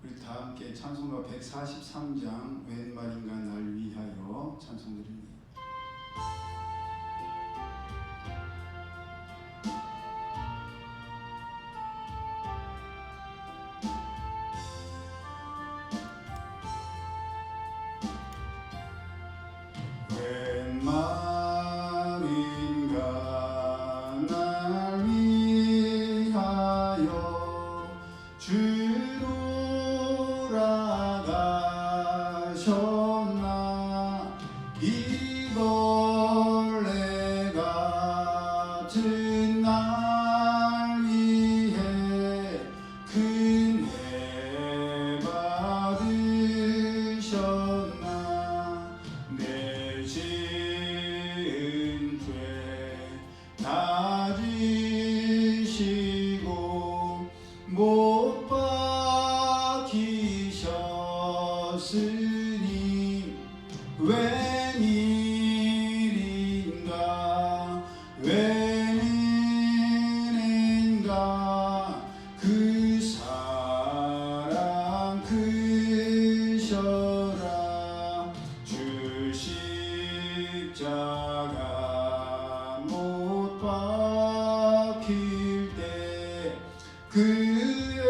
우리 다 함께 찬송가 143장 웬 말인가 날 위하여 찬송드립니다. 웬 말인가 날 위하여 주 돌아가셨나 이벌레 같은 날 위해 은혜 받으셨나 내 지은 죄 다 지시고 못 박히셨으니 웬일인가 웬은혜인가 그 사랑 크셔라 주 십자가 못 박힐 때 그에도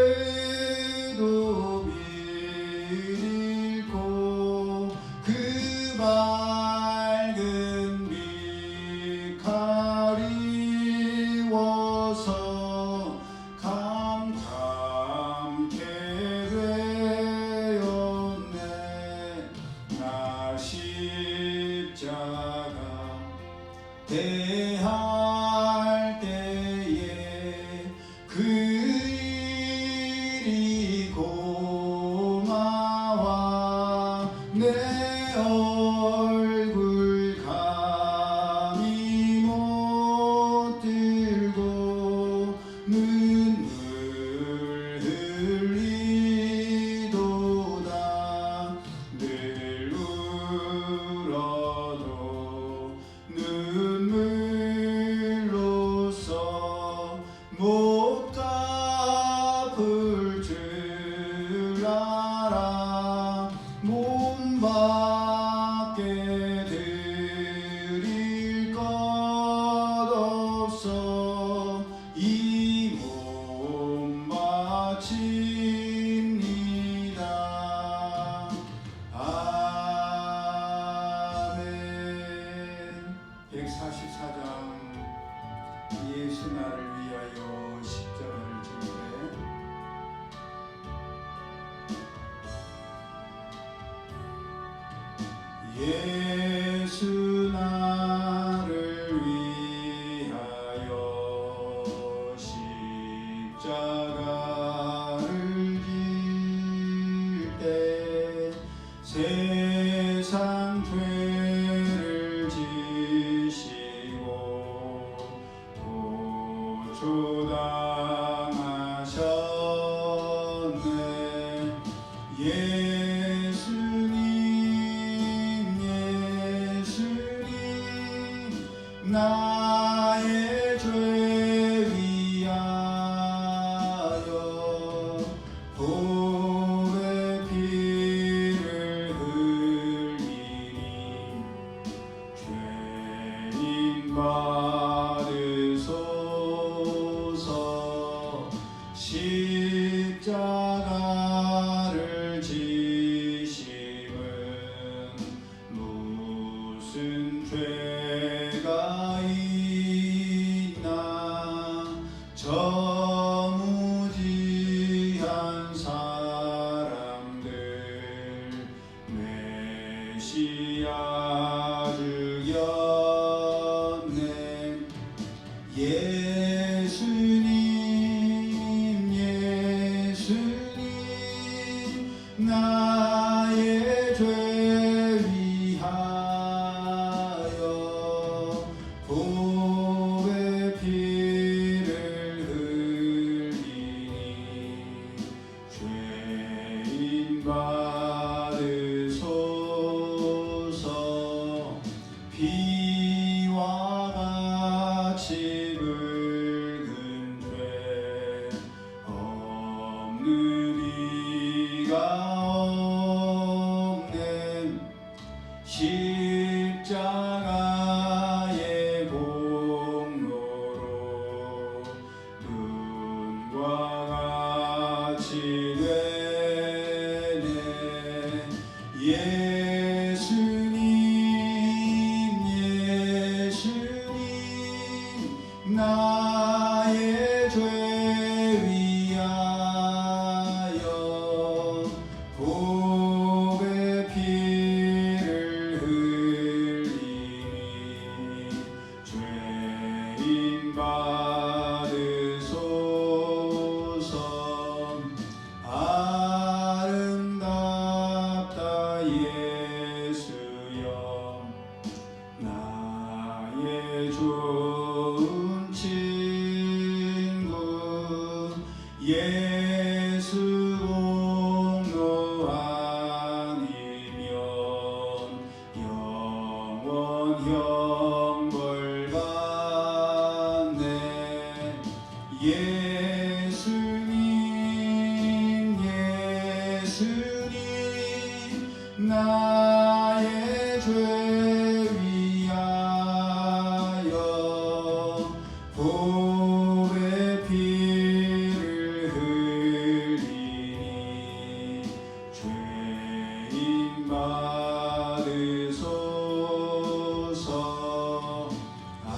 빌고 그 밝은 빛 가리워서 캄캄케 되었네 나 십자가 대할 때에 그 일이 고마워 내 얼굴 감히 못 들고 눈물 흘리도다 늘 울어도 눈물로써 못 갚을 줄 알아 몸밖에 드릴 것 없어 이 몸 바칩니다. 아멘. 144장 예수 나를 위하여 십자가를 지게 예수 나를 위하여 십자가를 질 때 세상 죄를 지시고 고초당하셨네 예수님 나의 죄 위하여 보배 피를 흘리니 죄인 받으소서 십자가를 지심은 무슨 죄가 있나 저 무지한 사람들 메시아 죽였네 예수님 나의 죄 위하여 보배 피를 흘리니 죄인 받으소서 비와 같이 붉은 죄 없는 이 없는 십자가의 공로로 눈과 같이 되네. 예수님 나의 죄 위하여 보배 피를 흘리니 죄인 받으소서. 아름답다 예수여 나의 좋은 친구. 예수 공로 아니면 영원 형벌 받네. 예수님 나의 죄 위하여 보배 피를 흘리니 죄인 받으소서. 아멘.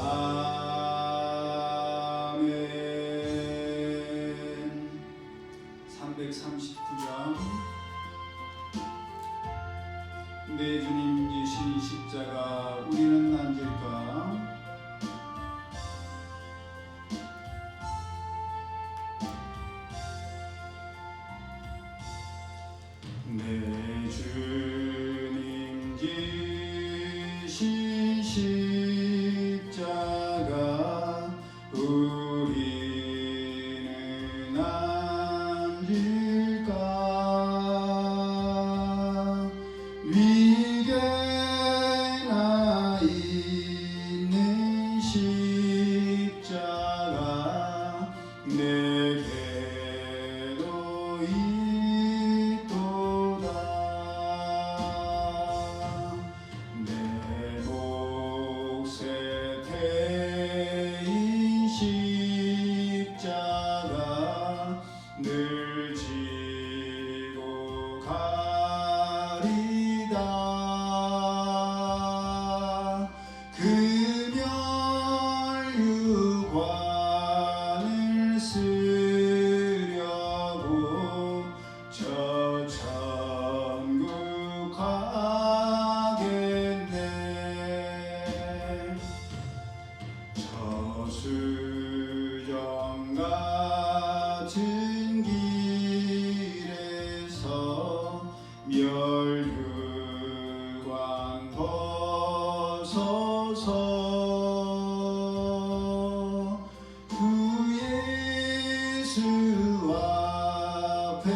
339장. 내 주님 지신 십자가 우리는 앉을까? 내 주님 지신 십자가 우리는 앉을까? 위계나 있는 십자가 내게도 있도다. 내 몫에 태인 십자가 늘 지고 가리다. 금혈유관을 쓰려고 저 천국 가겠네. 저수정 같은 길에서 멸류관 벗어서 그 예수 앞에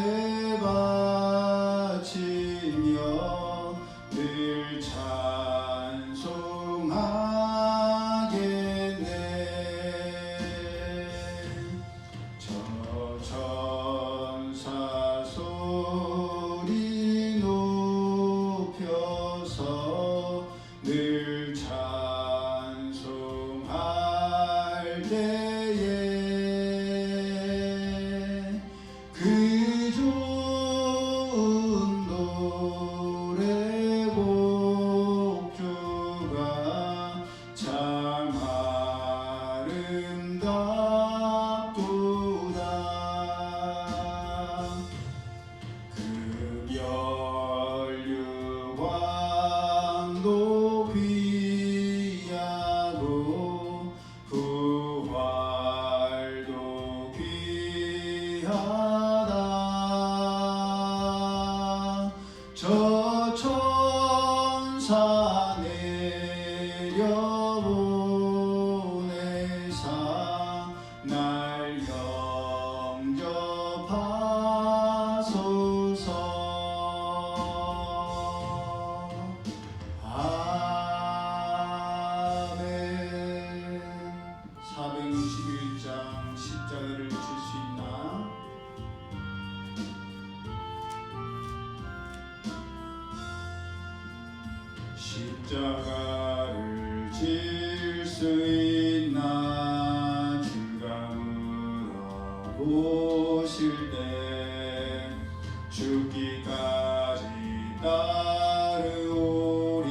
십자가를 질 수 있나 주가 물어보실 때 죽기까지 따르오리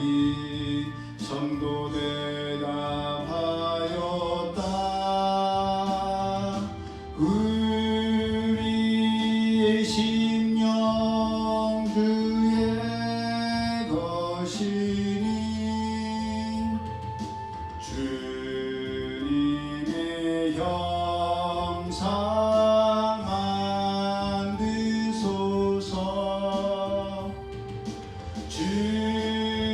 성도 대답하였다. 우리의 심령 주의 것이니 주님의 형상 만드소서. 주인도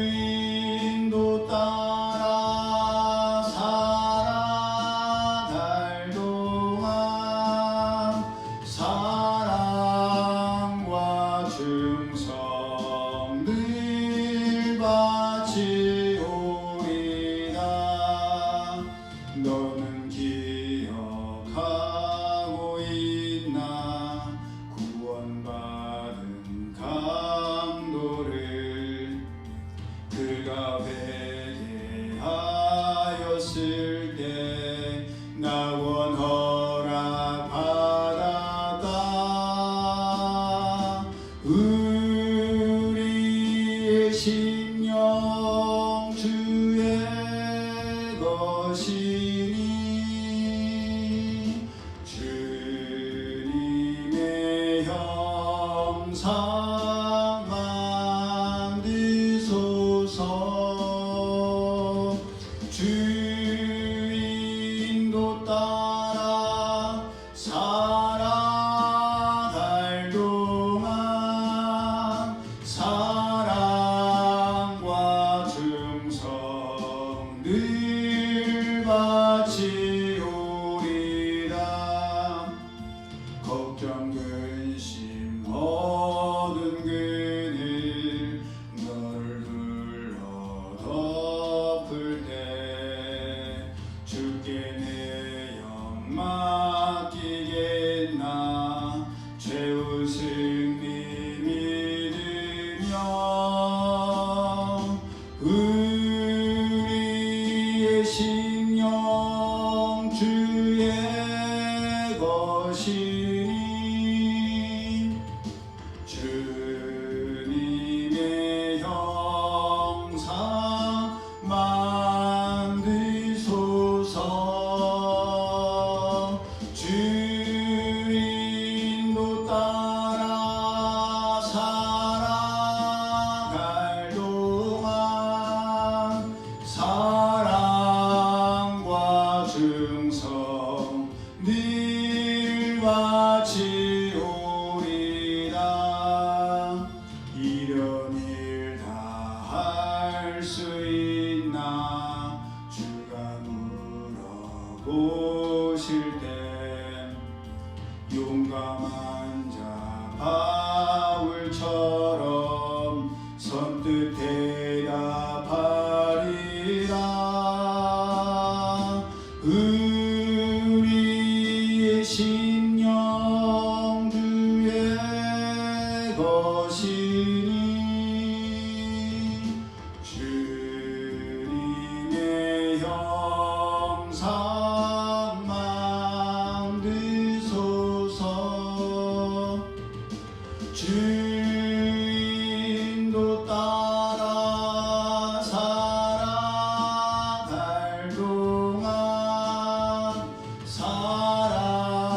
따라 살아갈 동안 사랑과 충성 늘 바치오리다. 너는 기억하고 있나 구원받은 강도를 그가 회개하였을 때 낙원 허락 받았다. 우리의 심령 주의 것이니 주님의 형상 만드소서. 주인도 따라 살아갈 동안 사랑과 충성 늘 바치오리라. 걱정 근심 어두운 그늘 너를 둘러 덮을 때 주께 내 영 맡기겠나 최우승 믿으며. 우리의 심령 주의 것이니 주님의 형상 만드소서. 주인도 따라 살아갈 동안 사랑과 충성 늘 바치오리다. 이런 일 다 할 수 있나 주가 물어보실 때 용감한 자 바울처럼 선뜻 대답하리라. 우리의 심령 주의 것이니 주님의 형상 만드소서. 주인도 따라 살아갈 동안 사랑과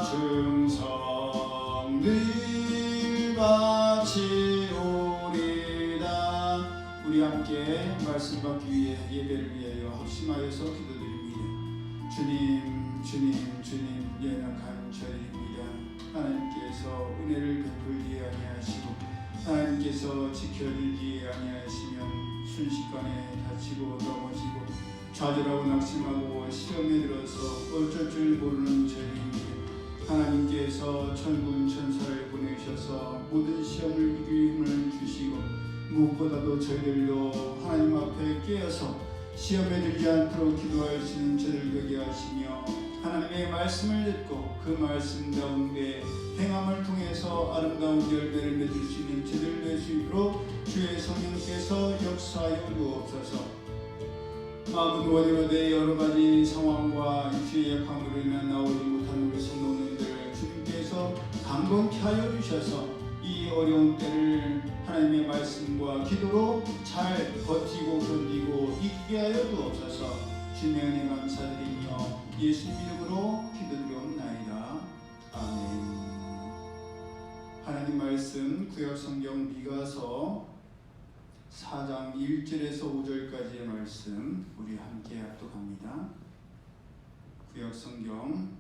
충성 늘 바치오리다. 우리 함께 말씀 받기 위해 예배를 위하여 합심하여서 기도드립니다. 주님 연약한 저희입니다. 하나님께서 은혜를 베풀지 아니하시고 하나님께서 지켜주지 아니하시면 순식간에 다치고 넘어지고 좌절하고 낙심하고 시험에 들어서 어쩔 줄 모르는 저희입니다. 하나님께서 천군 천사를 보내셔서 모든 시험을 이길 힘을 주시고 무엇보다도 저희들도 하나님 앞에 깨어서 시험에 들지 않도록 기도할 수 있는 저를 되게 하시며 하나님의 말씀을 듣고 그 말씀 가운데 행함을 통해서 아름다운 열매를 맺을 수 있는 저들 될 수 있도록 주의 성령께서 역사하여 주옵소서. 아버지 원으로 내 여러 가지 상황과 육체의 약함으로 인해 나오지 못하는 우리 성도님들 주님께서 강건케 하여 주셔서 이 어려운 때를 하나님의 말씀과 기도로 잘 버티고 견디고 이기게 하여 주옵소서. 주님의 은혜 감사드리며 예수님 이름으로 기도드리옵나이다. 아멘. 하나님 말씀 구약성경 미가서 4장 1절에서 5절까지의 말씀 우리 함께 합독합니다. 구약성경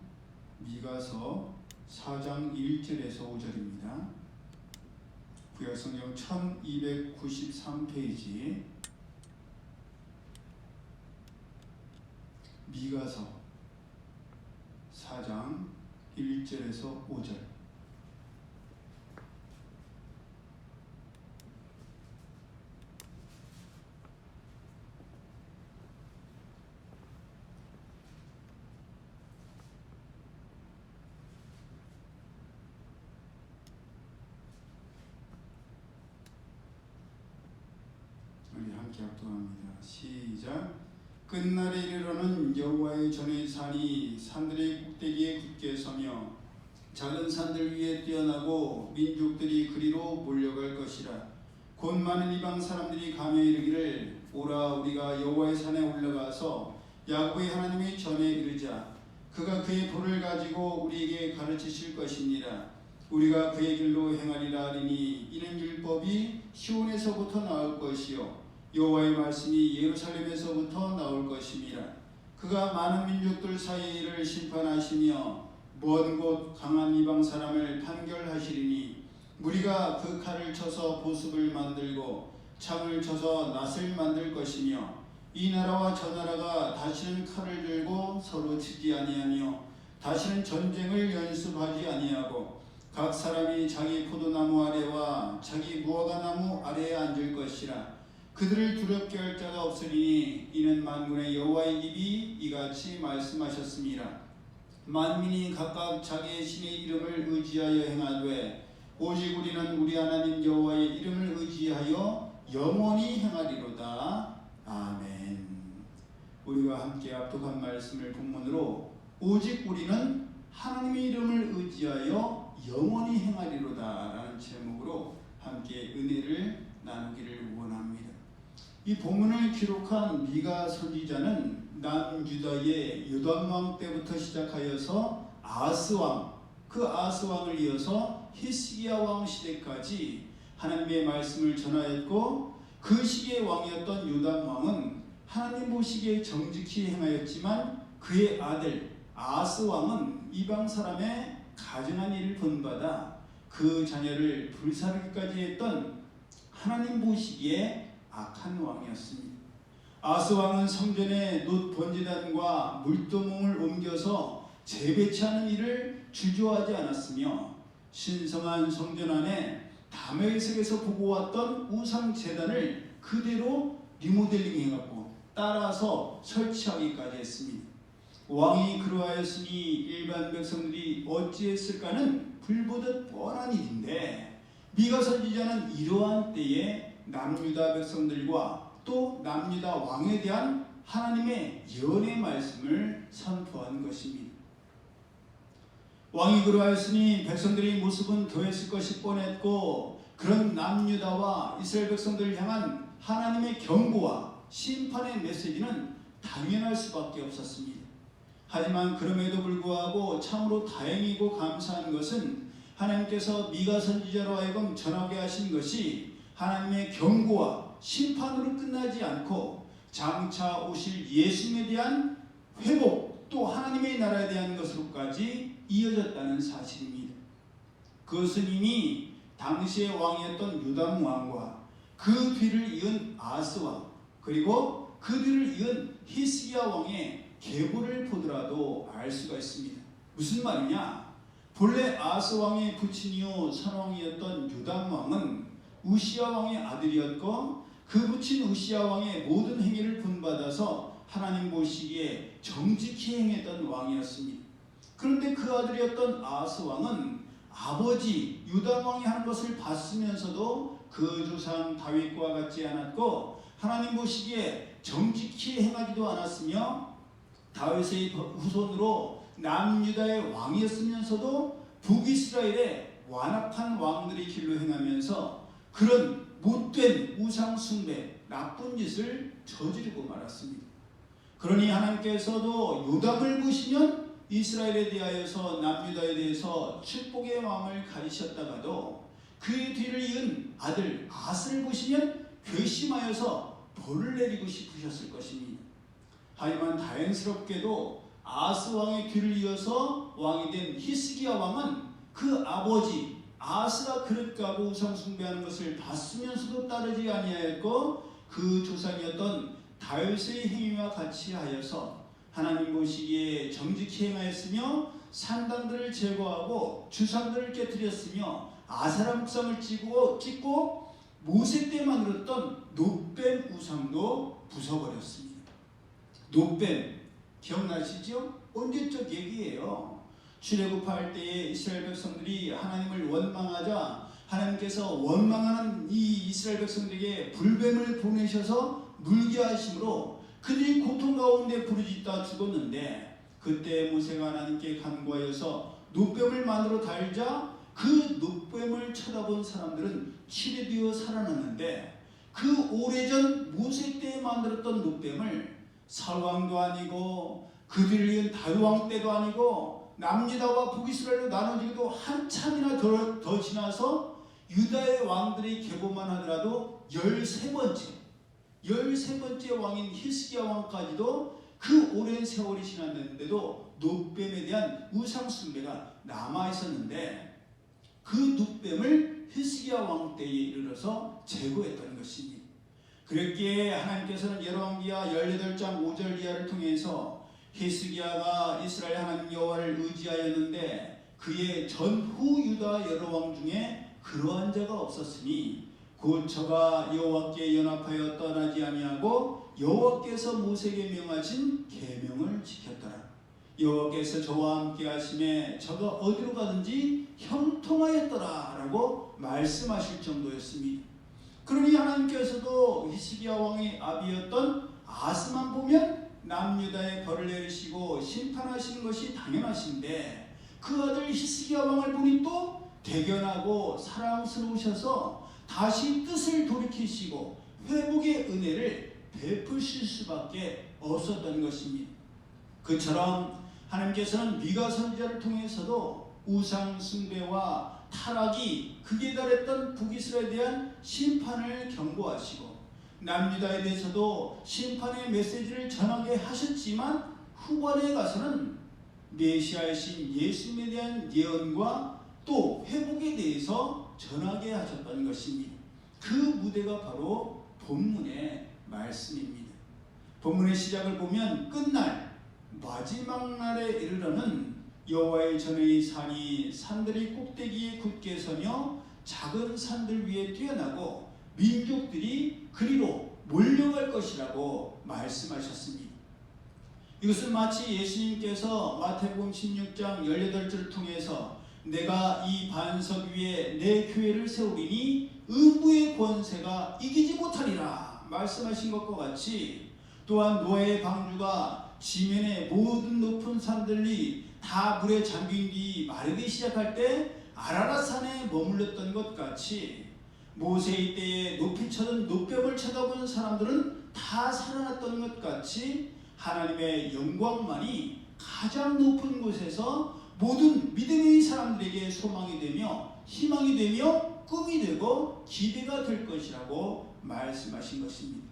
미가서 4장 1절에서 5절입니다. 구약성경 1293페이지 미가서 4장 1절에서 5절. 우리 함께 합독합니다. 시작. 끝날에 이르러는 여호와의 전의 산이 산들의 꼭대기에 굳게 서며 작은 산들 위에 뛰어나고 민족들이 그리로 몰려갈 것이라. 곧 많은 이방 사람들이 가며 이르기를 오라 우리가 여호와의 산에 올라가서 야곱의 하나님의 전에 이르자. 그가 그의 도를 가지고 우리에게 가르치실 것이니라. 우리가 그의 길로 행하리라 하리니 이는 율법이 시온에서부터 나올 것이요 여호와의 말씀이 예루살렘에서부터 나올 것임이라. 그가 많은 민족들 사이를 심판하시며 먼 곳 강한 이방 사람을 판결하시리니 무리가 그 칼을 쳐서 보습을 만들고 창을 쳐서 낫을 만들 것이며 이 나라와 저 나라가 다시는 칼을 들고 서로 치지 아니하며 다시는 전쟁을 연습하지 아니하고 각 사람이 자기 포도나무 아래와 자기 무화과나무 아래에 앉을 것이라. 그들을 두렵게 할 자가 없으리니 이는 만군의 여호와의 입이 이같이 말씀하셨습니다. 만민이 각각 자기의 신의 이름을 의지하여 행하되 오직 우리는 우리 하나님 여호와의 이름을 의지하여 영원히 행하리로다. 아멘. 우리가 함께 합독한 말씀을 본문으로 오직 우리는 하나님의 이름을 의지하여 영원히 행하리로다 라는 제목으로 함께 은혜를 나누기를 원합니다. 이 본문을 기록한 미가 선지자는 남유다의 요담왕 때부터 시작하여서 아하스왕, 그 아하스왕을 이어서 히스기야 왕 시대까지 하나님의 말씀을 전하였고 그 시기의 왕이었던 요담왕은 하나님 보시기에 정직히 행하였지만 그의 아들 아하스 왕은 이방 사람의 가증한 일을 본받아 그 자녀를 불사르기까지 했던 하나님 보시기에 악한 왕이었습니다. 아하스 왕은 성전에 놋 번제단과 물도몽을 옮겨서 재배치하는 일을 주저하지 않았으며 신성한 성전 안에 다메섹에서 보고 왔던 우상 제단을 그대로 리모델링해갖고 따라서 설치하기까지 했습니다. 왕이 그러하였으니 일반 백성들이 어찌했을까는 불보듯 뻔한 일인데 미가 선지자는 이러한 때에 남유다 백성들과 또 남유다 왕에 대한 하나님의 예언의 말씀을 선포한 것입니다. 왕이 그러하였으니 백성들의 모습은 더했을 것이 뻔했고 그런 남유다와 이스라엘 백성들을 향한 하나님의 경고와 심판의 메시지는 당연할 수밖에 없었습니다. 하지만 그럼에도 불구하고 참으로 다행이고 감사한 것은 하나님께서 미가 선지자로 하여금 전하게 하신 것이 하나님의 경고와 심판으로 끝나지 않고 장차 오실 예수님에 대한 회복 또 하나님의 나라에 대한 것으로까지 이어졌다는 사실입니다. 그것은 이미 당시의 왕이었던 요담 왕과 그 뒤를 이은 아하스 왕 그리고 그 뒤를 이은 히스기야 왕의 계보를 보더라도 알 수가 있습니다. 무슨 말이냐? 본래 아하스 왕의 부친이요 선왕이었던 요담 왕은 우시야 왕의 아들이었고 그 부친 우시야 왕의 모든 행위를 본받아서 하나님 보시기에 정직히 행했던 왕이었습니다. 그런데 그 아들이었던 아하스 왕은 아버지 유다 왕이 하는 것을 봤으면서도 그 조상 다윗과 같지 않았고 하나님 보시기에 정직히 행하지도 않았으며 다윗의 후손으로 남유다의 왕이었으면서도 북이스라엘의 완악한 왕들의 길로 행하면서 그런 못된 우상 숭배, 나쁜 짓을 저지르고 말았습니다. 그러니 하나님께서도 요담을 보시면 이스라엘에 대하여서 남유다에 대해서 축복의 왕을 가리셨다가도 그의 뒤를 이은 아들 아스를 보시면 괘씸하여서 벌을 내리고 싶으셨을 것입니다. 하지만 다행스럽게도 아스 왕의 뒤를 이어서 왕이 된 히스기야 왕은 그 아버지 아스가 그릇 가고 우상 숭배하는 것을 봤으면서도 따르지 아니하였고 그 조상이었던 다윗의 행위와 같이 하여서 하나님 보시기에 정직히 행하였으며 산당들을 제거하고 주상들을 깨뜨렸으며 아세라 목상을 찍고 모세 때 만들었던 놋뱀 우상도 부숴버렸습니다. 놋뱀 기억나시죠? 언제적 얘기예요. 출애굽할 때에 이스라엘 백성들이 하나님을 원망하자 하나님께서 원망하는 이 이스라엘 백성들에게 불뱀을 보내셔서 물게 하심으로 그들이 고통 가운데 부르짖다 죽었는데 그때 모세가 하나님께 간구하여서 놋뱀을 만들어 달자 그 놋뱀을 쳐다본 사람들은 치료되어 살아났는데 그 오래전 모세 때 만들었던 놋뱀을 사울왕도 아니고 그들을 이은 다윗왕 때도 아니고 남유다와 북이스라엘로 나눠지기도 한참이나 더 지나서 유다의 왕들이 계보만 하더라도 13번째 왕인 히스기야 왕까지도 그 오랜 세월이 지났는데도 놋뱀에 대한 우상 숭배가 남아 있었는데 그 놋뱀을 히스기야 왕 때에 이르러서 제거했다는 것입니다. 그랬기에 하나님께서는 열왕기하 18장 5절 이하를 통해서 히스기야가 이스라엘 하나님 여호와를 의지하였는데 그의 전후 유다 여러 왕 중에 그러한 자가 없었으니 곧 저가 여호와께 연합하여 떠나지 아니하고 여호와께서 모세에게 명하신 계명을 지켰더라. 여호와께서 저와 함께 하심에 저가 어디로 가든지 형통하였더라 라고 말씀하실 정도였습니다. 그러니 하나님께서도 히스기야 왕의 아비였던 아스만 보면 남유다에 벌을 내리시고 심판하시는 것이 당연하신데 그 아들 히스기야 왕을 보니 또 대견하고 사랑스러우셔서 다시 뜻을 돌이키시고 회복의 은혜를 베푸실 수밖에 없었던 것입니다. 그처럼 하나님께서는 미가 선지자를 통해서도 우상 숭배와 타락이 극에 달했던 북이스라엘에 대한 심판을 경고하시고 남유다에 대해서도 심판의 메시지를 전하게 하셨지만 후반에 가서는 메시아이신 예수님에 대한 예언과 또 회복에 대해서 전하게 하셨던 것입니다. 그 무대가 바로 본문의 말씀입니다. 본문의 시작을 보면 끝날 마지막 날에 이르러는 여호와의 전의 산이 산들의 꼭대기에 굳게 서며 작은 산들 위에 뛰어나고 민족들이 그리로 몰려갈 것이라고 말씀하셨습니다. 이것은 마치 예수님께서 마태복음 16장 18절을 통해서 내가 이 반석 위에 내 교회를 세우리니 음부의 권세가 이기지 못하리라 말씀하신 것과 같이 또한 노아의 방주가 지면의 모든 높은 산들이 다 물에 잠긴 뒤 마르기 시작할 때 아라랏산에 머물렀던 것 같이 모세의 때에 높이 쳐든 놋뱀을 쳐다보는 사람들은 다 살아났던 것 같이 하나님의 영광만이 가장 높은 곳에서 모든 믿음의 사람들에게 소망이 되며 희망이 되며 꿈이 되고 기대가 될 것이라고 말씀하신 것입니다.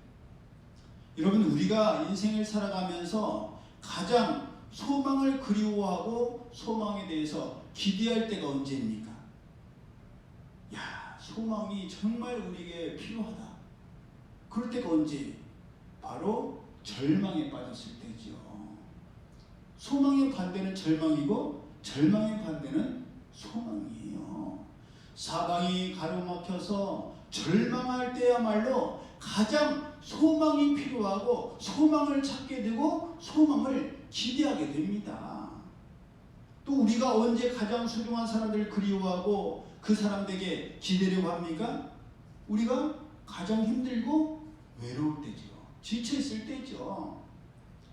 여러분, 우리가 인생을 살아가면서 가장 소망을 그리워하고 소망에 대해서 기대할 때가 언제입니까? 소망이 정말 우리에게 필요하다. 그럴 때가 언제? 바로 절망에 빠졌을 때죠. 소망의 반대는 절망이고 절망의 반대는 소망이에요. 사방이 가로막혀서 절망할 때야말로 가장 소망이 필요하고 소망을 찾게 되고 소망을 기대하게 됩니다. 또 또 우리가 언제 가장 소중한 사람들을 그리워하고 그 사람들에게 기대려고 합니까? 우리가 가장 힘들고 외로울 때죠. 지쳐있을 때죠.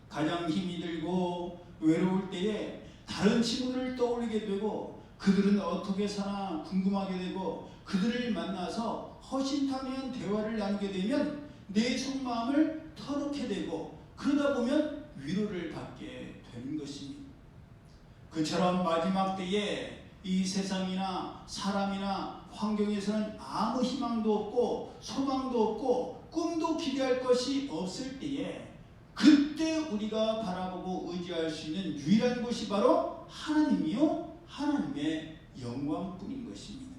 가장 힘이 들고 외로울 때에 다른 친구들을 떠올리게 되고 그들은 어떻게 사나 궁금하게 되고 그들을 만나서 허심탄회한 대화를 나누게 되면 내 속마음을 터놓게 되고 그러다 보면 위로를 받게 되는 것입니다. 그처럼 마지막 때에 이 세상이나 사람이나 환경에서는 아무 희망도 없고 소망도 없고 꿈도 기대할 것이 없을 때에 그때 우리가 바라보고 의지할 수 있는 유일한 곳이 바로 하나님이요 하나님의 영광뿐인 것입니다.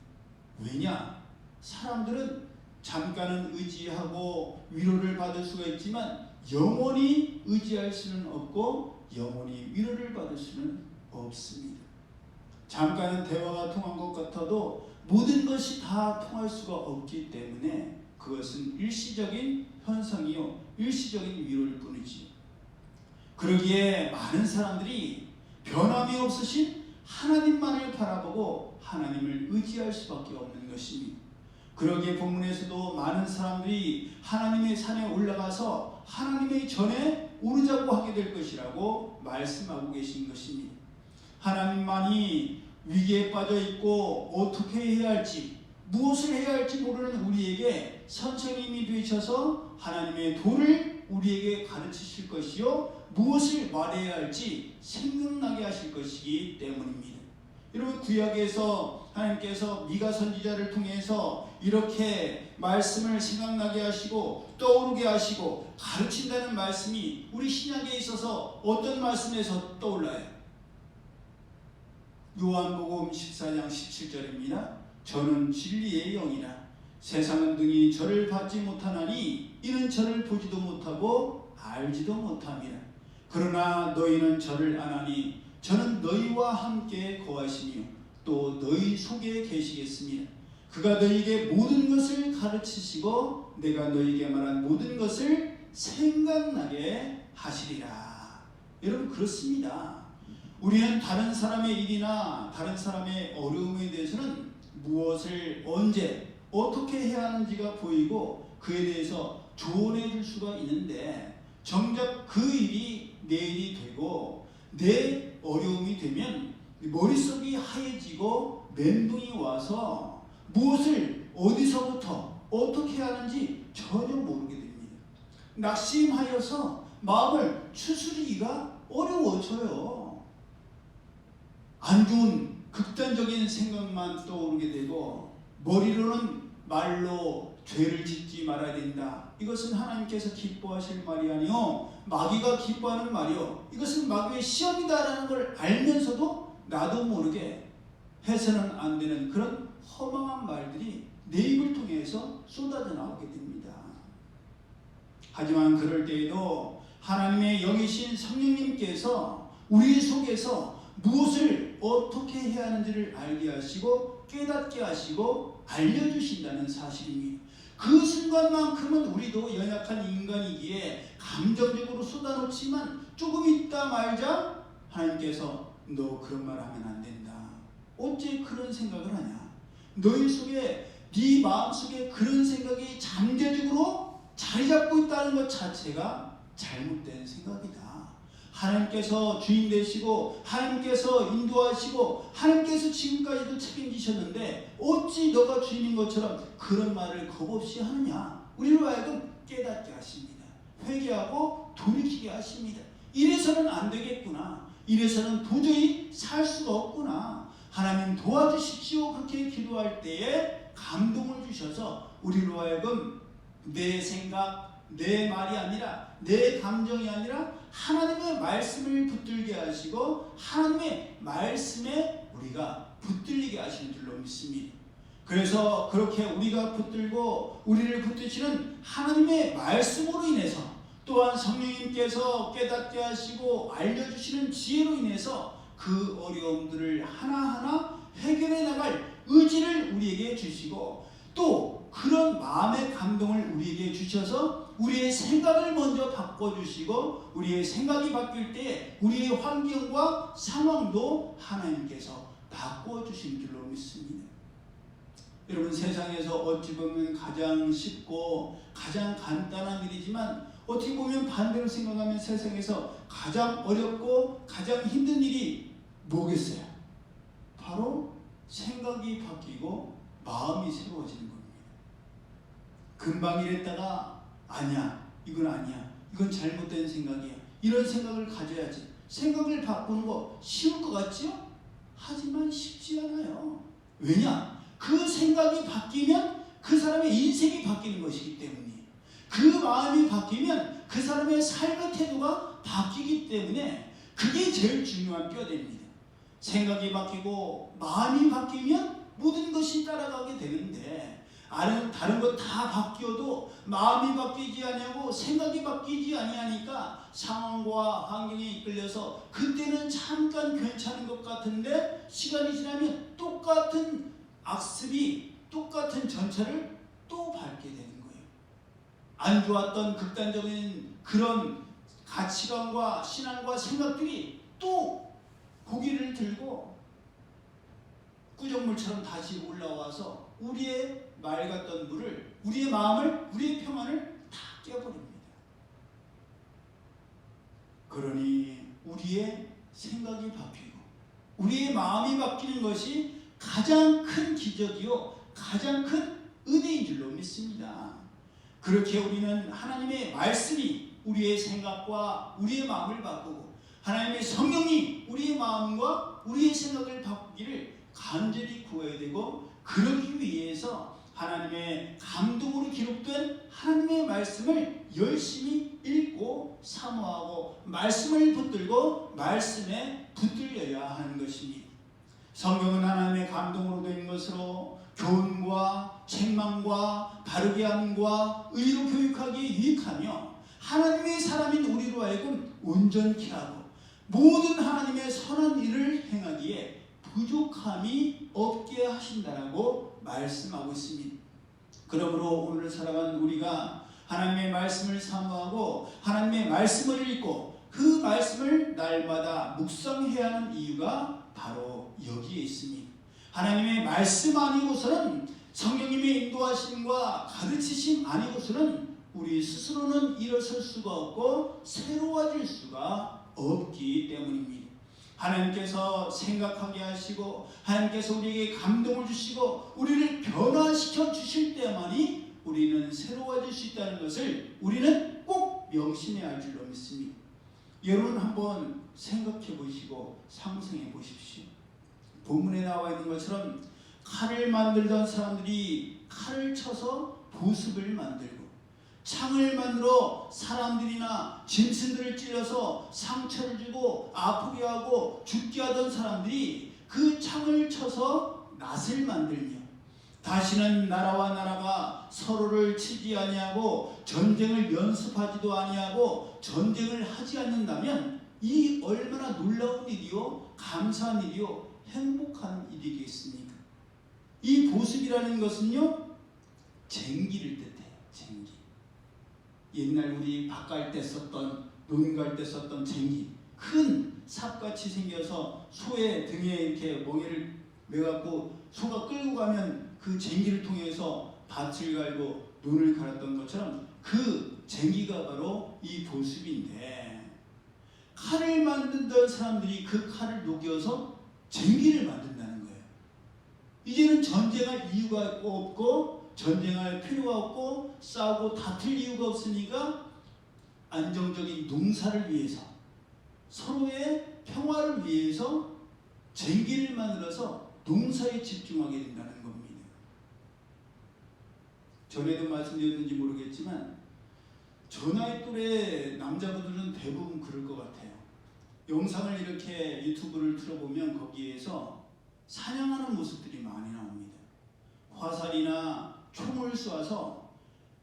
왜냐? 사람들은 잠깐은 의지하고 위로를 받을 수가 있지만 영원히 의지할 수는 없고 영원히 위로를 받을 수는 없습니다. 잠깐은 대화가 통한 것 같아도 모든 것이 다 통할 수가 없기 때문에 그것은 일시적인 현상이요 일시적인 위로일 뿐이지. 그러기에 많은 사람들이 변함이 없으신 하나님만을 바라보고 하나님을 의지할 수밖에 없는 것입니다. 그러기에 본문에서도 많은 사람들이 하나님의 산에 올라가서 하나님의 전에 오르자고 하게 될 것이라고 말씀하고 계신 것입니다. 하나님만이 위기에 빠져 있고 어떻게 해야 할지 무엇을 해야 할지 모르는 우리에게 선생님이 되셔서 하나님의 도를 우리에게 가르치실 것이요 무엇을 말해야 할지 생각나게 하실 것이기 때문입니다. 여러분 구약에서 하나님께서 미가 선지자를 통해서 이렇게 말씀을 생각나게 하시고 떠오르게 하시고 가르친다는 말씀이 우리 신약에 있어서 어떤 말씀에서 떠올라요? 요한복음 14장 17절입니다. 저는 진리의 영이라 세상은 등이 저를 받지 못하나니 이는 저를 보지도 못하고 알지도 못함이라. 그러나 너희는 저를 아나니 저는 너희와 함께 거하시며 또 너희 속에 계시겠습니다. 그가 너희에게 모든 것을 가르치시고 내가 너희에게 말한 모든 것을 생각나게 하시리라. 여러분 그렇습니다. 우리는 다른 사람의 일이나 다른 사람의 어려움에 대해서는 무엇을 언제 어떻게 해야 하는지가 보이고 그에 대해서 조언해 줄 수가 있는데 정작 그 일이 내 일이 되고 내 어려움이 되면 머릿속이 하얘지고 멘붕이 와서 무엇을 어디서부터 어떻게 해야 하는지 전혀 모르게 됩니다. 낙심하여서 마음을 추스리기가 어려워져요. 안 좋은 극단적인 생각만 떠오르게 되고 머리로는 말로 죄를 짓지 말아야 된다. 이것은 하나님께서 기뻐하실 말이 아니요 마귀가 기뻐하는 말이요 이것은 마귀의 시험이다라는 걸 알면서도 나도 모르게 해서는 안 되는 그런 허망한 말들이 내 입을 통해서 쏟아져 나오게 됩니다. 하지만 그럴 때에도 하나님의 영이신 성령님께서 우리 속에서 무엇을 어떻게 해야 하는지를 알게 하시고 깨닫게 하시고 알려주신다는 사실입니다. 그 순간만큼은 우리도 연약한 인간이기에 감정적으로 쏟아놓지만 조금 있다 말자 하나님께서 너 그런 말 하면 안 된다. 어째 그런 생각을 하냐? 너희 속에 네 마음속에 그런 생각이 잠재적으로 자리 잡고 있다는 것 자체가 잘못된 생각이다. 하나님께서 주인 되시고 하나님께서 인도하시고 하나님께서 지금까지도 책임지셨는데 어찌 너가 주인인 것처럼 그런 말을 겁없이 하느냐. 우리로 하여금 깨닫게 하십니다. 회개하고 돌이키게 하십니다. 이래서는 안 되겠구나. 이래서는 도저히 살 수가 없구나. 하나님 도와주십시오. 그렇게 기도할 때에 감동을 주셔서 우리로 하여금 내 생각, 내 말이 아니라 내 감정이 아니라 하나님의 말씀을 붙들게 하시고 하나님의 말씀에 우리가 붙들리게 하시는 줄로 믿습니다. 그래서 그렇게 우리가 붙들고 우리를 붙드시는 하나님의 말씀으로 인해서 또한 성령님께서 깨닫게 하시고 알려주시는 지혜로 인해서 그 어려움들을 하나하나 해결해 나갈 의지를 우리에게 주시고 또 그런 마음의 감동을 우리에게 주셔서 우리의 생각을 먼저 바꿔주시고 우리의 생각이 바뀔 때 우리의 환경과 상황도 하나님께서 바꿔주신 줄로 믿습니다. 여러분, 세상에서 어찌 보면 가장 쉽고 가장 간단한 일이지만 어떻게 보면 반대로 생각하면 세상에서 가장 어렵고 가장 힘든 일이 뭐겠어요? 바로 생각이 바뀌고 마음이 새로워지는 겁니다. 금방 이랬다가 아니야, 이건 아니야, 이건 잘못된 생각이야, 이런 생각을 가져야지. 생각을 바꾸는 거 쉬울 것 같죠? 하지만 쉽지 않아요. 왜냐? 그 생각이 바뀌면 그 사람의 인생이 바뀌는 것이기 때문이에요. 그 마음이 바뀌면 그 사람의 삶의 태도가 바뀌기 때문에 그게 제일 중요한 뼈대입니다. 생각이 바뀌고 마음이 바뀌면 모든 것이 따라가게 되는데 다른 것 다 바뀌어도 마음이 바뀌지 아니하고 생각이 바뀌지 아니하니까 상황과 환경에 이끌려서 그때는 잠깐 괜찮은 것 같은데 시간이 지나면 똑같은 악습이 똑같은 전철을 또 밟게 되는 거예요. 안 좋았던 극단적인 그런 가치관과 신앙과 생각들이 또 고개를 들고 구정물처럼 다시 올라와서 우리의 맑았던 물을, 우리의 마음을, 우리의 평안을 다 깨버립니다. 그러니 우리의 생각이 바뀌고 우리의 마음이 바뀌는 것이 가장 큰 기적이요 가장 큰 은혜인 줄로 믿습니다. 그렇게 우리는 하나님의 말씀이 우리의 생각과 우리의 마음을 바꾸고 하나님의 성령이 우리의 마음과 우리의 생각을 바꾸기를 간절히 구해야 되고, 그러기 위해서 하나님의 감동으로 기록된 하나님의 말씀을 열심히 읽고 사모하고 말씀을 붙들고 말씀에 붙들려야 하는 것입니다. 성경은 하나님의 감동으로 된 것으로 교훈과 책망과 바르게 함과 의로 교육하기에 유익하며 하나님의 사람인 우리로 하여금 온전케 하고 모든 하나님의 선한 일을 행하기에 부족함이 없게 하신다라고 말씀하고 있습니다. 그러므로 오늘 살아가는 우리가 하나님의 말씀을 사모하고 하나님의 말씀을 읽고 그 말씀을 날마다 묵상해야 하는 이유가 바로 여기에 있습니다. 하나님의 말씀 아니고서는 성령님의 인도하심과 가르치심 아니고서는 우리 스스로는 일어설 수가 없고 새로워질 수가 없기 때문입니다. 하나님께서 생각하게 하시고 하나님께서 우리에게 감동을 주시고 우리를 변화시켜 주실 때만이 우리는 새로워질 수 있다는 것을 우리는 꼭 명심해야 할 줄로 믿습니다. 여러분 한번 생각해 보시고 상상해 보십시오. 본문에 나와 있는 것처럼 칼을 만들던 사람들이 칼을 쳐서 보습을 만들고 창을 만들어 사람들이나 짐승들을 찔러서 상처를 주고 아프게 하고 죽게 하던 사람들이 그 창을 쳐서 낫을 만들며 다시는 나라와 나라가 서로를 치지 아니하고 전쟁을 연습하지도 아니하고 전쟁을 하지 않는다면 이 얼마나 놀라운 일이요 감사한 일이요 행복한 일이겠습니까? 이 보습이라는 것은요 쟁기를 뜻해요. 쟁기. 옛날 우리 밭 갈 때 썼던 논 갈 때 썼던 쟁기, 큰 삽같이 생겨서 소의 등에 이렇게 멍에를 매갖고 소가 끌고 가면 그 쟁기를 통해서 밭을 갈고 논을 갈았던 것처럼 그 쟁기가 바로 이 보습인데, 칼을 만든던 사람들이 그 칼을 녹여서 쟁기를 만든다는 거예요. 이제는 전쟁할 이유가 없고 전쟁할 필요가 없고 싸우고 다툴 이유가 없으니까 안정적인 농사를 위해서 서로의 평화를 위해서 쟁기를 만들어서 농사에 집중하게 된다는 겁니다. 전에도 말씀드렸는지 모르겠지만 저 나이 또래 남자분들은 대부분 그럴 것 같아요. 영상을 이렇게 유튜브를 틀어보면 거기에서 사냥하는 모습들이 많이 나옵니다. 화살이나 총을 쏘아서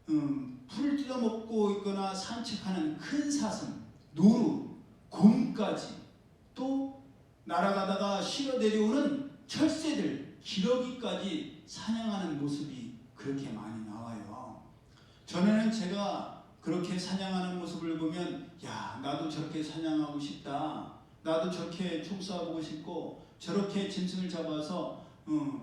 풀을 뜯어먹고 있거나 산책하는 큰 사슴, 노루, 곰까지, 또 날아가다가 실어 내려오는 철새들, 기러기까지 사냥하는 모습이 전에는 제가 그렇게 사냥하는 모습을 보면 야, 나도 저렇게 사냥하고 싶다. 나도 저렇게 총 쏴보고 싶고 저렇게 짐승을 잡아서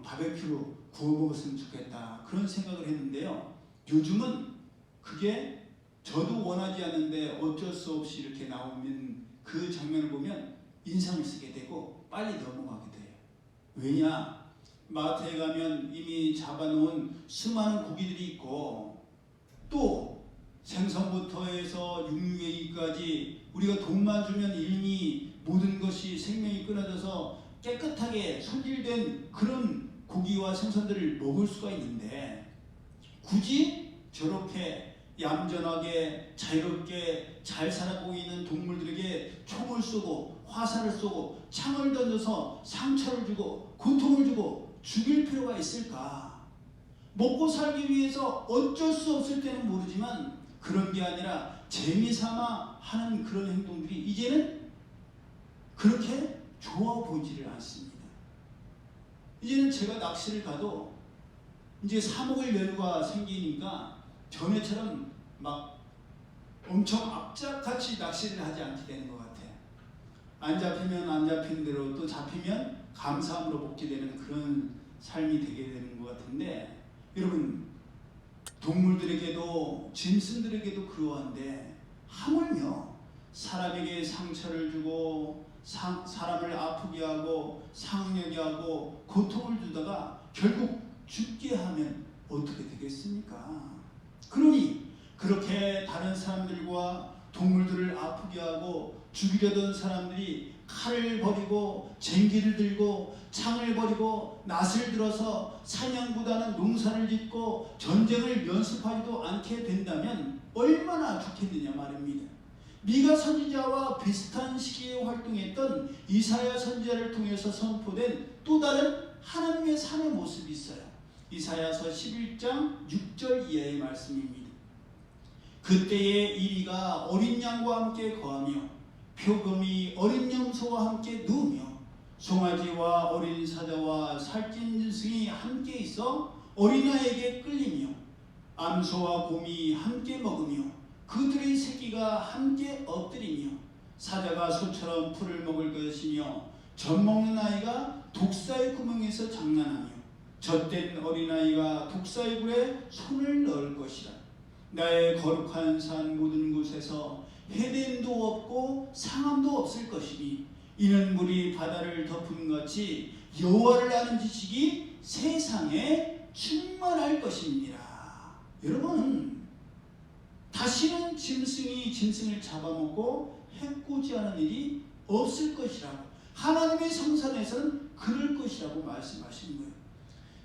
바베큐로 구워 먹었으면 좋겠다. 그런 생각을 했는데요. 요즘은 그게 저도 원하지 않는데 어쩔 수 없이 이렇게 나오면 그 장면을 보면 인상을 쓰게 되고 빨리 넘어가게 돼요. 왜냐? 마트에 가면 이미 잡아놓은 수많은 고기들이 있고 또 생선부터 해서 육류에까지 우리가 돈만 주면 이미 모든 것이 생명이 끊어져서 깨끗하게 손질된 그런 고기와 생선들을 먹을 수가 있는데 굳이 저렇게 얌전하게 자유롭게 잘 살아가고 있는 동물들에게 총을 쏘고 화살을 쏘고 창을 던져서 상처를 주고 고통을 주고 죽일 필요가 있을까? 먹고 살기 위해서 어쩔 수 없을 때는 모르지만 그런 게 아니라 재미삼아 하는 그런 행동들이 이제는 그렇게 좋아 보이지를 않습니다. 이제는 제가 낚시를 가도 이제 3월 여유가 생기니까 전에처럼 막 엄청 악착같이 낚시를 하지 않게 되는 것 같아요. 안 잡히면 안 잡힌 대로 또 잡히면 감사함으로 먹게 되는 그런 삶이 되게 되는 것 같은데 여러분 동물들에게도 짐승들에게도 그러한데 하물며 사람에게 상처를 주고 사람을 아프게 하고 상하게 하고 고통을 주다가 결국 죽게 하면 어떻게 되겠습니까? 그러니 그렇게 다른 사람들과 동물들을 아프게 하고 죽이려던 사람들이 칼을 버리고 쟁기를 들고 창을 버리고 낫을 들어서 사냥보다는 농사를 짓고 전쟁을 연습하지도 않게 된다면 얼마나 좋겠느냐 말입니다. 미가 선지자와 비슷한 시기에 활동했던 이사야 선지자를 통해서 선포된 또 다른 하나님의 삶의 모습이 있어요. 이사야서 11장 6절 이하의 말씀입니다. 그때의 이리가 어린 양과 함께 거하며 표범이 어린 염소와 함께 누우며 송아지와 어린 사자와 살찐 짐승이 함께 있어 어린아이에게 끌리며 암소와 곰이 함께 먹으며 그들의 새끼가 함께 엎드리며 사자가 소처럼 풀을 먹을 것이며 젖먹는 아이가 독사의 구멍에서 장난하며 젖된 어린아이가 독사의 굴에 손을 넣을 것이라. 나의 거룩한 산 모든 곳에서 해됨도 없고 상함도 없을 것이니 이는 물이 바다를 덮은 같이 여호와를 아는 지식이 세상에 충만할 것입니다. 여러분 다시는 짐승이 짐승을 잡아먹고 해코지하는 일이 없을 것이라고 하나님의 성산에서는 그럴 것이라고 말씀하시는 거예요.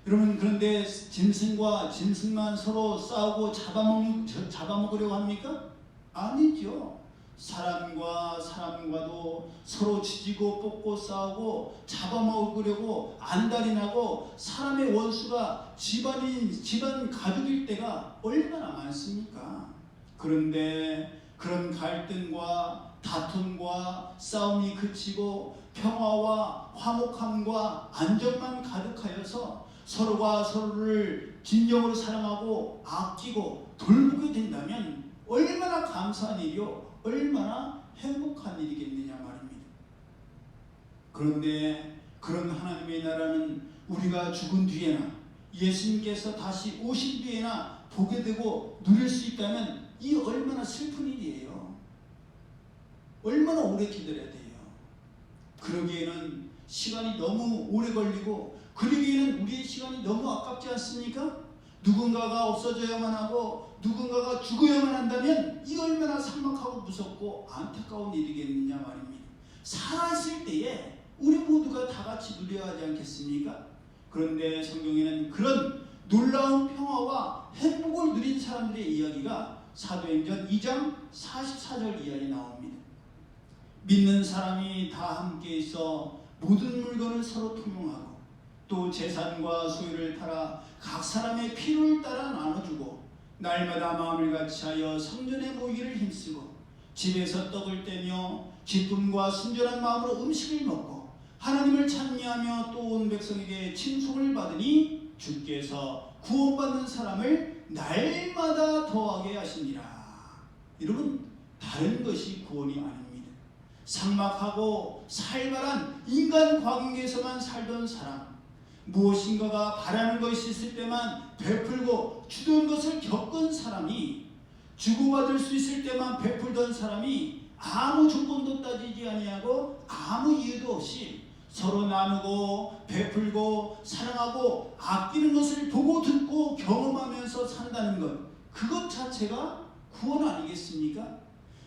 여러분 그런데 짐승과 짐승만 서로 싸우고 잡아먹으려고 합니까? 아니죠. 사람과 사람과도 서로 지지고 뽑고 싸우고 잡아먹으려고 안달이 나고 사람의 원수가 집안 가족일 때가 얼마나 많습니까? 그런데 그런 갈등과 다툼과 싸움이 그치고 평화와 화목함과 안정만 가득하여서 서로가 서로를 진정으로 사랑하고 아끼고 돌보게 된다면 얼마나 감사한 일이요 얼마나 행복한 일이겠느냐 말입니다. 그런데 그런 하나님의 나라는 우리가 죽은 뒤에나 예수님께서 다시 오신 뒤에나 보게 되고 누릴 수 있다면 이 얼마나 슬픈 일이에요. 얼마나 오래 기다려야 돼요. 그러기에는 시간이 너무 오래 걸리고 그러기에는 우리의 시간이 너무 아깝지 않습니까? 누군가가 없어져야만 하고 누군가가 죽어야만 한다면 이 얼마나 삭막하고 무섭고 안타까운 일이겠느냐 말입니다. 살아있을 때에 우리 모두가 다 같이 누려야 하지 않겠습니까? 그런데 성경에는 그런 놀라운 평화와 행복을 누린 사람들의 이야기가 사도행전 2장 44절 이하에 나옵니다. 믿는 사람이 다 함께 있어 모든 물건을 서로 통용하고 또 재산과 소유를 팔아 각 사람의 필요를 따라 나눠주고 날마다 마음을 같이하여 성전에 모이기를 힘쓰고 집에서 떡을 떼며 기쁨과 순전한 마음으로 음식을 먹고 하나님을 찬미하며 또 온 백성에게 칭송을 받으니 주께서 구원받는 사람을 날마다 더하게 하시니라. 여러분, 다른 것이 구원이 아닙니다. 삭막하고 살벌한 인간 관계에서만 살던 사람, 무엇인가가 바라는 것이 있을 때만 베풀고 주던 것을 겪은 사람이, 주고받을 수 있을 때만 베풀던 사람이 아무 조건도 따지지 아니하고 아무 이유도 없이 서로 나누고 베풀고 사랑하고 아끼는 것을 보고 듣고 경험하면서 산다는 것, 그것 자체가 구원 아니겠습니까?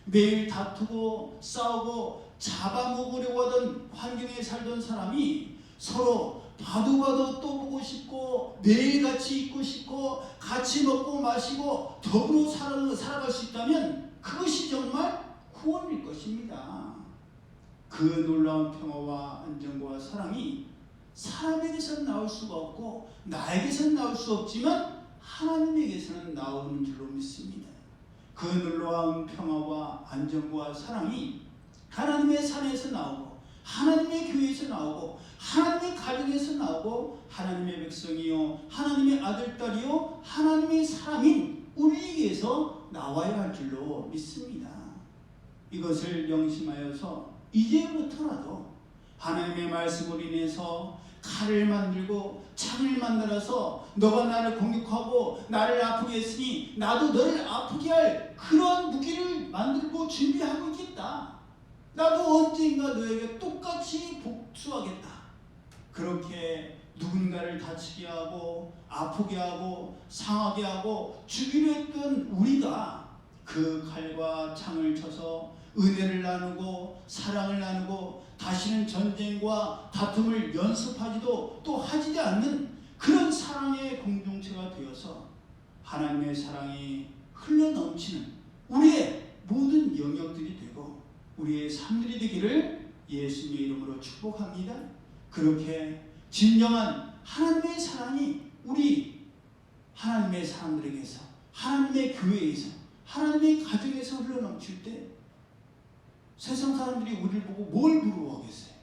매일 다투고 싸우고 잡아먹으려고 하던 환경에 살던 사람이 서로 봐도 또 보고 싶고 매일 같이 있고 싶고 같이 먹고 마시고 더불어 살아갈 수 있다면 그것이 정말 구원일 것입니다. 그 놀라운 평화와 안정과 사랑이 사람에게서는 나올 수가 없고 나에게서는 나올 수 없지만 하나님에게서는 나오는 줄로 믿습니다. 그 놀라운 평화와 안정과 사랑이 하나님의 산에서 나오고 하나님의 교회에서 나오고 하나님의 가정에서 나오고 하나님의 백성이요 하나님의 아들, 딸이요 하나님의 사람인 우리에게서 나와야 할 줄로 믿습니다. 이것을 명심하여서 이제부터라도 하나님의 말씀으로 인해서 칼을 만들고 창을 만들어서 너가 나를 공격하고 나를 아프게 했으니 나도 너를 아프게 할 그런 무기를 만들고 준비하고 있겠다. 나도 언젠가 너에게 똑같이 복수하겠다. 그렇게 누군가를 다치게 하고 아프게 하고 상하게 하고 죽이려 했던 우리가 그 칼과 창을 쳐서 은혜를 나누고 사랑을 나누고 다시는 전쟁과 다툼을 연습하지도 또 하지 않는 그런 사랑의 공동체가 되어서 하나님의 사랑이 흘러넘치는 우리의 모든 영역들이 되고 우리의 삶들이 되기를 예수님의 이름으로 축복합니다. 그렇게 진정한 하나님의 사랑이 우리 하나님의 사람들에게서 하나님의 교회에서 하나님의 가정에서 흘러넘칠 때 세상 사람들이 우리를 보고 뭘 부러워하겠어요?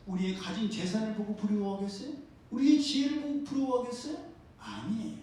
우리의 가진 재산을 보고 부러워하겠어요? 우리의 지혜를 보고 부러워하겠어요? 아니에요.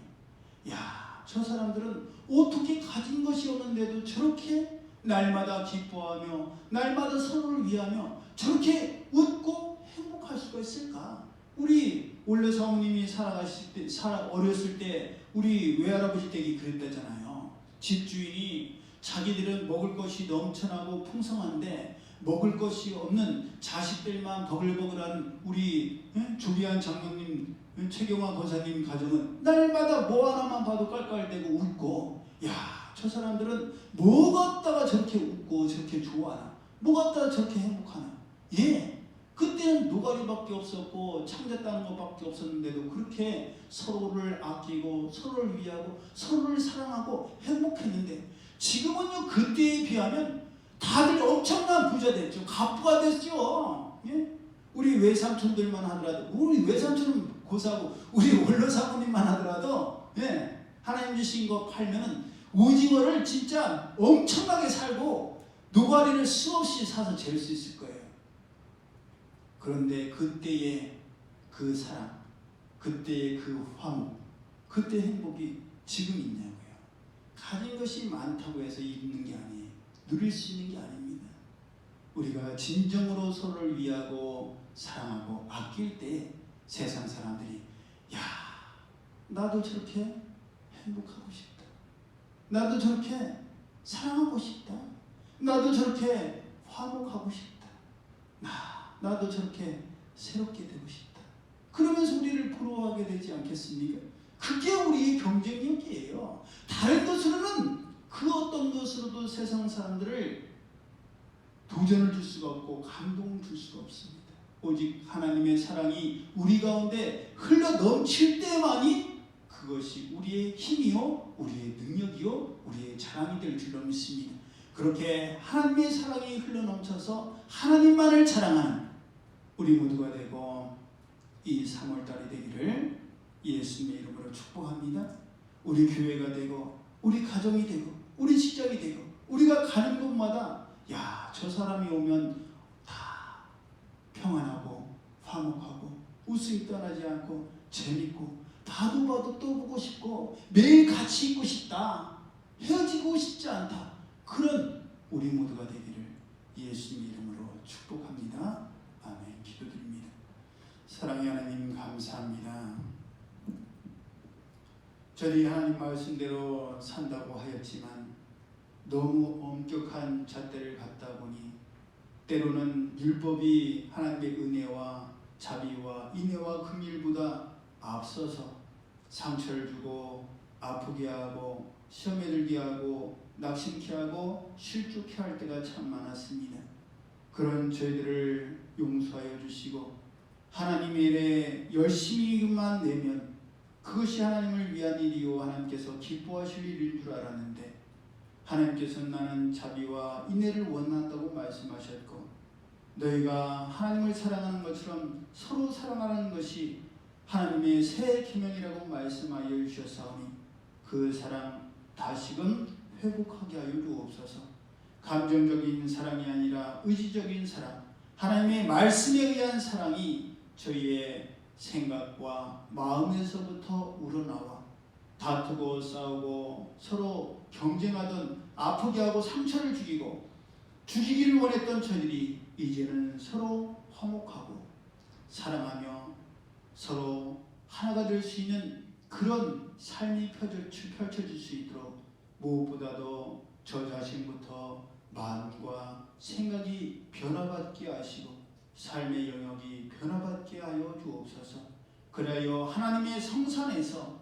야, 저 사람들은 어떻게 가진 것이 없는데도 저렇게 날마다 기뻐하며 날마다 서로를 위하며 저렇게 웃고 행복할 수가 있을까? 우리 원래 사모님이 살아가실 때, 어렸을 때 우리 외할아버지 댁이 그랬다잖아요. 집주인이 자기들은 먹을 것이 넘쳐나고 풍성한데 먹을 것이 없는 자식들만 버글버글한 우리 조비안 장로님, 최경화 권사님 가정은 날마다 뭐 하나만 봐도 깔깔대고 웃고, 야, 저 사람들은 뭐 갖다가 저렇게 웃고 저렇게 좋아하나, 뭐 갖다가 저렇게 행복하나. 예, 그때는 노가리밖에 없었고 창자 따는 것밖에 없었는데도 그렇게 서로를 아끼고 서로를 위하고 서로를 사랑하고 행복했는데, 지금은요 그때에 비하면 다들 엄청난 부자 됐죠. 갑부가 됐죠. 예? 우리 외삼촌들만 하더라도, 우리 외삼촌은 고사고 우리 원로 사모님만 하더라도 예, 하나님 주신 거 팔면은 오징어를 진짜 엄청나게 살고 노가리를 수없이 사서 잴 수 있을 거예요. 그런데 그때의 그 사랑, 그때의 그 화목, 그때 행복이 지금 있냐고요. 가진 것이 많다고 해서 있는 게 아니에요. 누릴 수 있는 게 아닙니다. 우리가 진정으로 서로를 위하고 사랑하고 아낄 때 세상 사람들이, 야, 나도 저렇게 행복하고 싶다. 나도 저렇게 사랑하고 싶다. 나도 저렇게 화목하고 싶다. 나도 저렇게 새롭게 되고 싶다. 그러면서 우리를 부러워하게 되지 않겠습니까? 그게 우리의 경쟁력이에요. 다른 것으로는 그 어떤 것으로도 세상 사람들을 도전을 줄 수가 없고 감동을 줄 수가 없습니다. 오직 하나님의 사랑이 우리 가운데 흘러 넘칠 때만이 그것이 우리의 힘이요, 우리의 능력이요, 우리의 자랑이 될 줄로 믿습니다. 그렇게 하나님의 사랑이 흘러 넘쳐서 하나님만을 자랑하는 우리 모두가 되고 이 3월달이 되기를 예수님의 이름으로 축복합니다. 우리 교회가 되고 우리 가정이 되고 우리 직장이 되고 우리가 가는 곳마다, 야, 저 사람이 오면 다 평안하고 화목하고 웃음이 떠나지 않고 재밌고 봐도 또 보고 싶고 매일 같이 있고 싶다. 헤어지고 싶지 않다. 그런 우리 모두가 되기를 예수님 이름으로 축복합니다. 아멘. 기도드립니다. 사랑의 하나님 감사합니다. 저희 하나님 말씀대로 산다고 하였지만 너무 엄격한 잣대를 갖다 보니 때로는 율법이 하나님의 은혜와 자비와 인애와 긍휼보다 앞서서 상처를 주고 아프게 하고 시험에 들게 하고 낙심케 하고 실족케 할 때가 참 많았습니다. 그런 저희들을 용서하여 주시고 하나님의 일에 열심히만 내면 그것이 하나님을 위한 일이요 하나님께서 기뻐하실 일인 줄 알았는데 하나님께서는 나는 자비와 인애를 원한다고 말씀하셨고 너희가 하나님을 사랑하는 것처럼 서로 사랑하는 것이 하나님의 새 계명이라고 말씀하여 주셨사오니 그 사랑 다시금 회복하게 하여 주옵소서. 감정적인 사랑이 아니라 의지적인 사랑, 하나님의 말씀에 의한 사랑이 저희의 생각과 마음에서부터 우러나와 다투고 싸우고 서로 경쟁하던 아프게 하고 상처를 죽이기를 원했던 저희들이 이제는 서로 화목하고 사랑하며 서로 하나가 될 수 있는 그런 삶이 펼쳐질 수 있도록 무엇보다도 저 자신부터 마음과 생각이 변화받게 하시고 삶의 영역이 변화받게 하여 주옵소서. 그리하여 하나님의 성산에서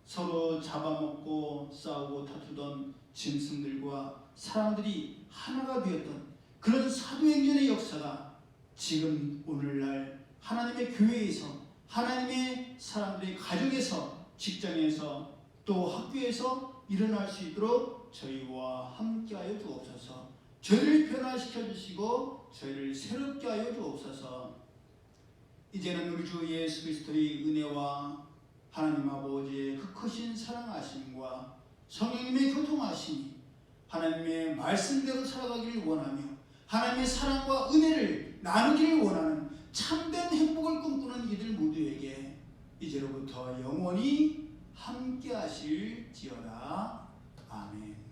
서로 잡아먹고 싸우고 다투던 짐승들과 사람들이 하나가 되었던 그런 사도행전의 역사가 지금 오늘날 하나님의 교회에서 하나님의 사람들의 가정에서 직장에서 또 학교에서 일어날 수 있도록 저희와 함께하여 주옵소서. 저희를 변화시켜 주시고 저희를 새롭게 하여 주옵소서. 이제는 우리 주 예수 그리스도의 은혜와 하나님 아버지의 그 크신 사랑하심과 성령님의 교통하심이 하나님의 말씀대로 살아가기를 원하며 하나님의 사랑과 은혜를 나누기를 원하는 참된 행복을 꿈꾸는 이들 모두에게 이제로부터 영원히 함께 하실지어다. 아멘.